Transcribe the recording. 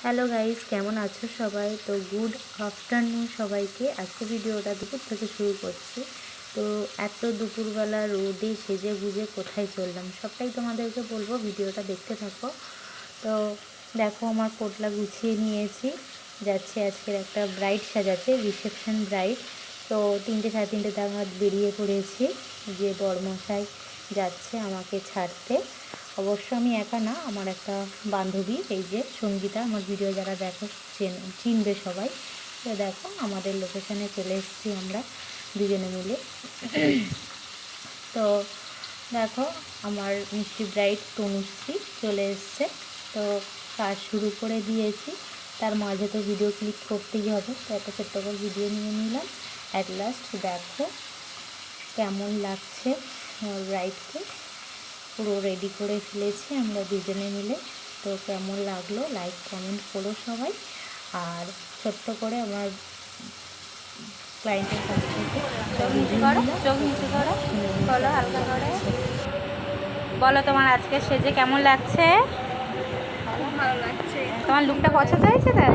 Hello guys, কেমন আছো সবাই? তো গুড আফটারনুন সবাইকে। আজকে ভিডিওটা দুপুর থেকে শুরু করছি। তো এত দুপুরবেলা রোদে সেজে গুজে কোথায় চললাম সবটাই তোমাদেরকে বলবো, ভিডিওটা দেখতে থাকো। তো দেখো, আমার পোটলা গুছিয়ে নিয়েছি, যাচ্ছে আজকের একটা ব্রাইড সাজাতে, রিসেপশন ব্রাইড। তো 3টে সাড়ে 3টে নাগাদ বেরিয়ে পড়েছি, যে বরমশাই যাচ্ছে আমাকে ছাড়তে। অবশ্য আমি একা না, আমার একটা বান্ধবী, এই যে সঙ্গীতা, আমার ভিডিও যারা দেখো চিনবে সবাই। তো দেখো, আমাদের লোকেশানে চলে এসেছি আমরা দুজনে মিলে। তো দেখো, আমার মিষ্টি ব্রাইড তনুশ্রী চলে এসছে। তো কাজ শুরু করে দিয়েছি, তার মাঝে তো ভিডিও ক্লিক করতেই হবে, তো একটা ছোট্ট করে ভিডিও নিয়ে নিলাম। অ্যাট লাস্ট দেখো কেমন লাগছে আমার ব্রাইডকে, পুরো রেডি করে ফেলেছি আমরা দুজনে মিলে। তো কেমন লাগলো লাইক কমেন্ট করো সবাই। আর ছোট্ট করে আমার ক্লায়েন্টের কাছ থেকে চোখ নিচু করো, বলো হালকা করে, বলো তোমার আজকে সেজে কেমন লাগছে? খুব ভালো লাগছে। তোমার লুকটা পছন্দ হয়েছে তো?